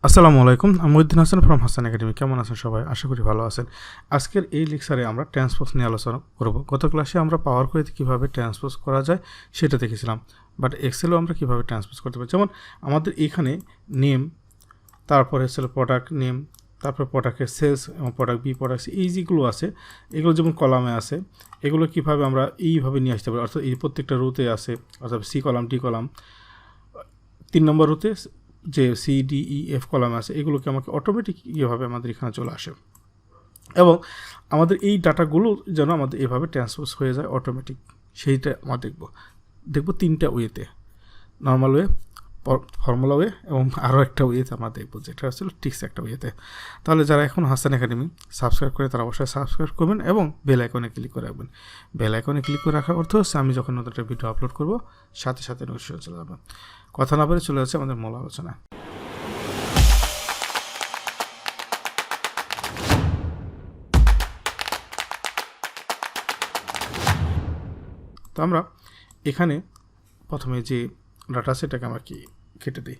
আসসালামু আলাইকুম, আমি মহিউদ্দিন হাসান ফ্রম হাসান একাডেমি। কেমন আছেন সবাই? আশা করি ভালো আছেন। আজকের এই লেকচারে আমরা ট্রান্সপোজ নিয়ে আলোচনা করব। গত ক্লাসে আমরা পাওয়ার কোয়েরিতে কীভাবে ট্রান্সপোজ করা যায় সেটা দেখেছিলাম, বাট এক্সেলও আমরা কীভাবে ট্রান্সপোজ করতে পারি। যেমন আমাদের এখানে নেম, তারপরে হচ্ছে প্রোডাক্ট নেম, তারপর প্রোডাক্টের সেলস এবং প্রোডাক্ট বি, প্রোডাক্ট সি, এই যেগুলো আছে এগুলো যেমন কলামে আছে, এগুলো কীভাবে আমরা এইভাবে নিয়ে আসতে পারি। অর্থাৎ এই প্রত্যেকটা রুতে আছে, অর্থাৎ সি কলাম, ডি কলাম, 3 নম্বর রুতে যে C D E F column আছে, এগুলোকে আমাকে অটোমেটিক এভাবে আমাদের এখানে চলে আসে এবং আমাদের এই ডাটাগুলো যেন আমাদের এভাবে ট্রান্সপোজ হয়ে যায় অটোমেটিক, সেইটা আমরা দেখব 3টা ওয়েতে, নর্মাল ওয়ে, ফর্মুলা ওয়ে এবং আরও একটা ওয়েতে আমরা দেখব, যেটা হচ্ছিল টিক্স একটা ওয়েতে। তাহলে যারা এখন হাসান একাডেমি সাবস্ক্রাইব করে তারা অবশ্যই সাবস্ক্রাইব করবেন এবং বেল আইকনে ক্লিক করে রাখবেন। বেল আইকনে ক্লিক করে রাখার অর্থ হচ্ছে আমি যখন নতুন একটা ভিডিও আপলোড করব সাথে সাথে নোটিফিকেশন চলে যাবে। কথা না বলে চলে যাচ্ছে আমাদের মূল আলোচনা। তো আমরা এখানে প্রথমে যে ডাটা সেটাকে আমরা কি কেটে দিই।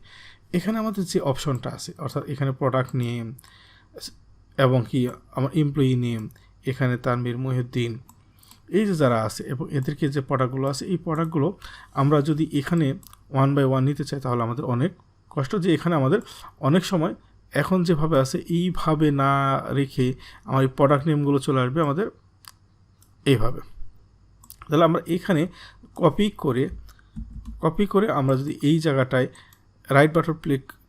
এখানে আমাদের যে অপশনটা আছে, অর্থাৎ এখানে প্রোডাক্ট নেম এবং কি আমার এমপ্লয়ি নেম, এখানে তানভীর, মহিউদ্দিন, এই যে যারা আছে এবং এদেরকে যে প্রোডাক্টগুলো আছে, এই প্রোডাক্টগুলো আমরা যদি এখানে 1 বাই 1 নিতে চাই তাহলে আমাদের অনেক কষ্ট। যে এখানে আমাদের অনেক সময় এখন যেভাবে আছে এইভাবে না রেখে আমার এই প্রোডাক্ট নেমগুলো চলে আসবে আমাদের এইভাবে। তাহলে আমরা এখানে কপি করে আমরা যদি এই জায়গাটায় রাইট বাটন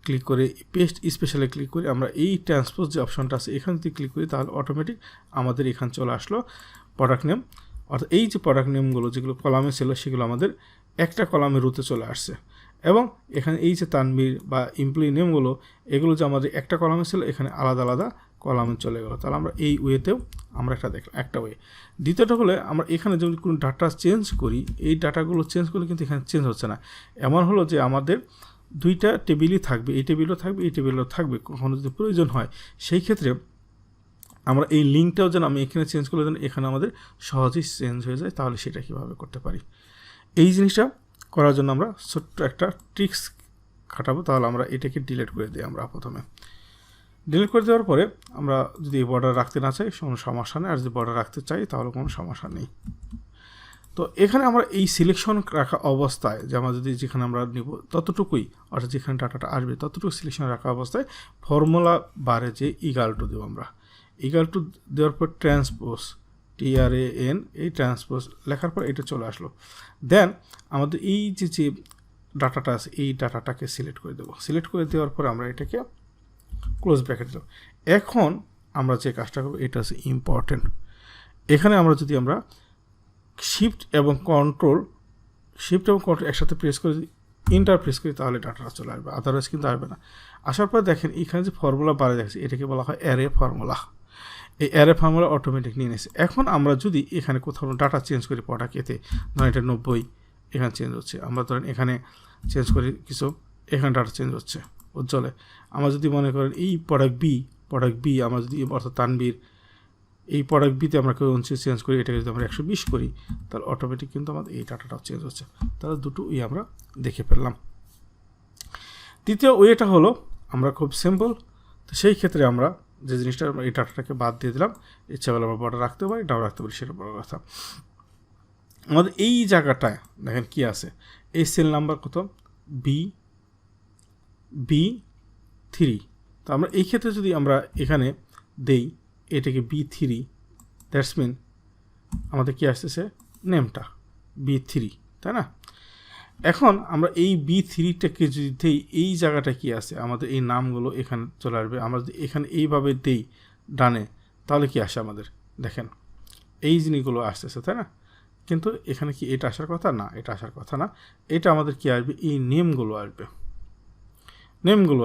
ক্লিক করে পেস্ট স্পেশালে ক্লিক করি, আমরা এই ট্রান্সপোজ যে অপশনটা আছে এখানে যদি ক্লিক করি তাহলে অটোমেটিক আমাদের এখানে চলে আসলো প্রোডাক্ট নেম। অর্থাৎ এই যে প্রোডাক্ট নেমগুলো যেগুলো কলামে ছিল সেগুলো আমাদের একটা কলামে রুতে চলে আসছে এবং এখানে এই যে তানভীর বা এমপ্লয়ি নেমগুলো, এগুলো যে আমাদের একটা কলামে ছিল এখানে আলাদা আলাদা কলামে চলে গেল। তাহলে আমরা এই ওয়েতেও আমরা দেখলাম একটা ওয়ে। দ্বিতীয়টা হলে আমরা এখানে যদি কোনো ডাটা চেঞ্জ করি, এই ডাটাগুলো চেঞ্জ করলে কিন্তু এখানে চেঞ্জ হচ্ছে না। এমন হলো যে আমাদের 2টা টেবিলই থাকবে, এই টেবিলও থাকবে, এই টেবিলও থাকবে। কখনো যদি প্রয়োজন হয় সেই ক্ষেত্রে আমরা এই লিঙ্কটাও যেন আমি এখানে চেঞ্জ করলে যেন এখানে আমাদের সহজেই চেঞ্জ হয়ে যায়। তাহলে সেটা কীভাবে করতে পারি, এই জিনিসটা করার জন্য আমরা ছোট্ট একটা ট্রিক্স খাটাবো। তাহলে আমরা এটাকে ডিলিট করে দিই। আমরা প্রথমে ডিলিট করে দেওয়ার পরে আমরা যদি এই বর্ডার রাখতে না চাই কোনো সমস্যা নেই, আর যদি বর্ডার রাখতে চাই তাহলে কোনো সমস্যা নেই। তো এখানে আমরা এই সিলেকশন রাখা অবস্থায় যে আমরা যদি যেখানে আমরা নিব ততটুকুই, অর্থাৎ যেখানে ডাটাটা আসবে ততটুকু সিলেকশন রাখা অবস্থায় ফর্মুলা বারে যে ইগাল টু দেবো আমরা। ইগাল টু দেওয়ার পর ট্রান্সপোজ, TRAN, এই ট্রান্সপোজ লেখার পর এটা চলে আসলো। দেন আমাদের এই যে ডাটাটা আছে এই ডাটাটাকে সিলেক্ট করে দেবো। সিলেক্ট করে দেওয়ার পর আমরা এটাকে ক্লোজ ব্র্যাকেট দেবো। এখন আমরা যে কাজটা করবো এটা হচ্ছে ইম্পর্টেন্ট। এখানে আমরা যদি আমরা শিফট এবং কন্ট্রোল একসাথে প্রেস করে ইন্টার প্রেস করি তাহলে ডাটাটা চলে আসবে, আদারওয়াইজ কিন্তু আসবে না। আসার পর দেখেন এখানে যে ফর্মুলা বারে দেখছি এটাকে বলা হয় অ্যারে ফর্মুলা। এই অ্যারে ফর্মুলা অটোমেটিক নিয়ে নিয়েছে। এখন আমরা যদি এখানে কোথাও ডাটা চেঞ্জ করি প্রোডাক্ট এতে, ধরেন এটা 90, এখানে চেঞ্জ হচ্ছে, আমরা ধরেন এখানে চেঞ্জ করি কিছু, এখানে ডাটা চেঞ্জ হচ্ছে উজ্জ্বলে। আমরা যদি মনে করেন এই প্রোডাক্ট বি আমরা যদি অর্থাৎ তানভীর, এই প্রোডাক্ট বিতে আমরা কেউ চেঞ্জ করি, এটাকে যদি আমরা 120 করি তাহলে অটোমেটিক কিন্তু আমাদের এই ডাটাটাও চেঞ্জ হচ্ছে। তাহলে দুটো ওয়ে আমরা দেখে ফেললাম। তৃতীয় ওয়েটা হলো আমরা খুব সিম্পল, তো সেই ক্ষেত্রে আমরা যে জিনিসটা আমরা এই ডাটাটাকে বাদ দিয়ে দিলাম, ইচ্ছা করলে আমরা বর্ডার রাখতে পারি, এটাও রাখতে পারি, সেটা বড় কথা। আমাদের এই জায়গাটায় দেখেন কি আছে, এই সেল নাম্বার কত, B3। তো আমরা এই ক্ষেত্রে যদি আমরা এখানে দেই এটাকে B3, দ্যাটস মিন আমাদের কি আসতেছে নেমটা B3, তাই না? এখন আমরা এই B3টাকে যদি দেই এই জায়গাটা কি আছে আমাদের এই নামগুলো এখানে চলে আসবে। আমরা যদি এখানে এইভাবে দেই ডানে তাহলে কি আসে আমাদের দেখেন এই জিনিসগুলো আসতেছে, তাই না? কিন্তু এখানে কি এটা আসার কথা না, এটা আসার কথা না। এটা আমাদের কি আসবে, এই নেমগুলো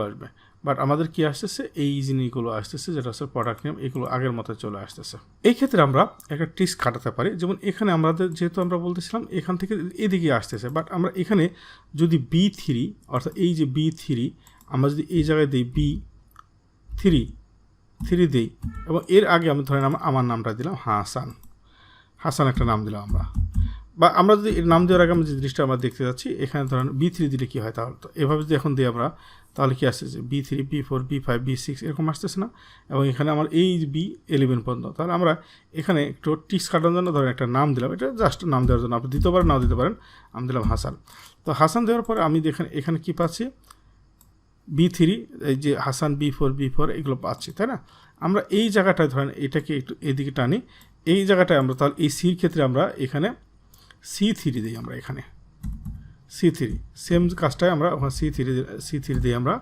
আসবে, বাট আমাদের কি আসতেছে এই জিনিসগুলো আসতেছে, যেটা হচ্ছে প্রোডাক্ট নেম, এগুলো আগের মতো চলে আসতেছে। এই ক্ষেত্রে আমরা একটা ট্রিক্স খাটাতে পারি। যেমন এখানে আমাদের যেহেতু আমরা বলতেছিলাম এখান থেকে এদিকে আসতেছে, বাট আমরা এখানে যদি B3 অর্থাৎ এই যে B3 আমরা যদি এই জায়গায় দিই B3 দিই এবং এর আগে আমি ধরেন আমার নামটা দিলাম হাসান একটা নাম দিলাম আমরা, বা আমরা যদি এর নাম দেওয়ার আগে আমরা যে জিনিসটা আমরা দেখতে যাচ্ছি এখানে ধরেন B3 দিলে কী হয়, তাহলে তো এভাবে যদি এখন দিই আমরা তাহলে কি আসছে যে B3 B4 B5 B6 এরকম আসতেছে না, এবং এখানে আমার এই B11 পর্যন্ত। তাহলে আমরা এখানে একটু টিক্স কাটানোর জন্য ধরেন একটা নাম দিলাম, এটা জাস্ট নাম দেওয়ার জন্য, আপনি দিতে পারেন নাও দিতে পারেন। আমি দিলাম হাসান। তো হাসান দেওয়ার পরে আমি দেখেন এখানে কি পাচ্ছি, B3 এই যে হাসান B4 এগুলো পাচ্ছি, তাই না? আমরা এই জায়গাটায় ধরেন এটাকে একটু এদিকে টানি, এই জায়গাটায় আমরা তাহলে এই সির ক্ষেত্রে আমরা এখানে C3 দিই, আমরা এখানে C3 সেম কাজটাই আমরা ওখানে C3 দিই আমরা,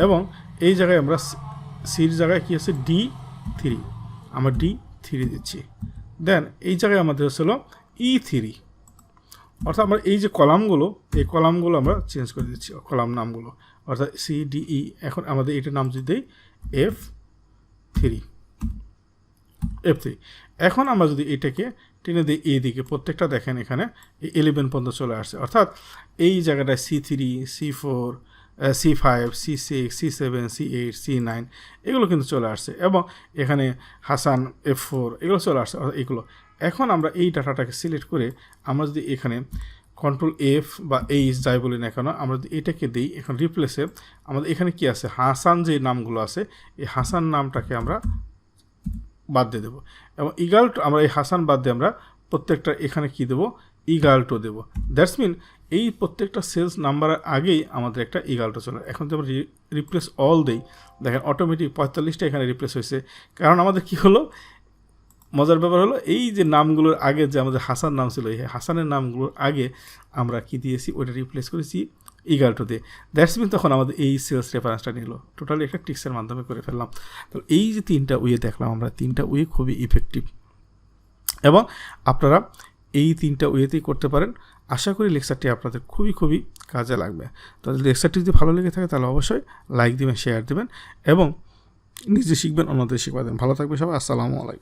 এবং এই জায়গায় আমরা সির জায়গায় কি আছে D3, আমরা D3 দিচ্ছি। দেন এই জায়গায় আমাদের হলো E3, অর্থাৎ আমরা এই যে কলামগুলো, এই কলামগুলো আমরা চেঞ্জ করে দিচ্ছি, কলাম নামগুলো, অর্থাৎ CDE। এখন আমাদের এটার নাম যদি দিই F3। এখন আমরা যদি এটাকে টেনে দিই এইদিকে, প্রত্যেকটা দেখেন এখানে 11 পর্যন্ত চলে আসছে, অর্থাৎ এই জায়গাটায় C3 C4 C5 C6 C7 C8 C9 এগুলো কিন্তু চলে আসছে, এবং এখানে হাসান F4 এগুলো চলে আসছে, এগুলো। এখন আমরা এই ডাটাটাকে সিলেক্ট করে আমরা যদি এখানে কন্ট্রোল F বা H যাই বলি না কেন, আমরা যদি এটাকে দিই, এখন রিপ্লেসে আমাদের এখানে কি আছে, হাসান যে নামগুলো আছে, এই হাসান নামটাকে আমরা বাদ দিয়ে দেবো, এবং ইগাল টু, আমরা এই হাসান বাদ দিয়ে আমরা প্রত্যেকটা এখানে কি দেবো, ইগাল টু দেবো। দ্যাটস মিন এই প্রত্যেকটা সেলস নাম্বারের আগেই আমাদের একটা ইগাল টু চলে। এখন যদি আমরা রিপ্লেস অল দিই, দেখেন অটোমেটিক 45টা এখানে রিপ্লেস হয়েছে, কারণ আমাদের কি হলো, মজার ব্যাপার হলো এই যে নামগুলোর আগে যে আমাদের হাসান নাম ছিল, এই হাসানের নামগুলোর আগে আমরা কি দিয়েছি, ওইটা রিপ্লেস করেছি ইগাল টু দিয়ে। দ্যাটস মিন তখন আমাদের এই সেলস রেফারেন্সটা নিল, টোটালি একটা টিক্সের মাধ্যমে করে ফেললাম। তো এই যে 3টা ওয়ে দেখলাম আমরা, 3টা ওয়ে খুবই ইফেক্টিভ, এবং আপনারা এই 3টা ওয়েতেই করতে পারেন। আশা করি লেকচারটি আপনাদের খুবই কাজে লাগবে। তো লেকচারটি যদি ভালো লেগে থাকে তাহলে অবশ্যই লাইক দিবেন, শেয়ার দেবেন, এবং নিজে শিখবেন, অন্যদের শিখবা দেবেন। ভালো থাকবে সবাই, আসসালামু আলাইকুম।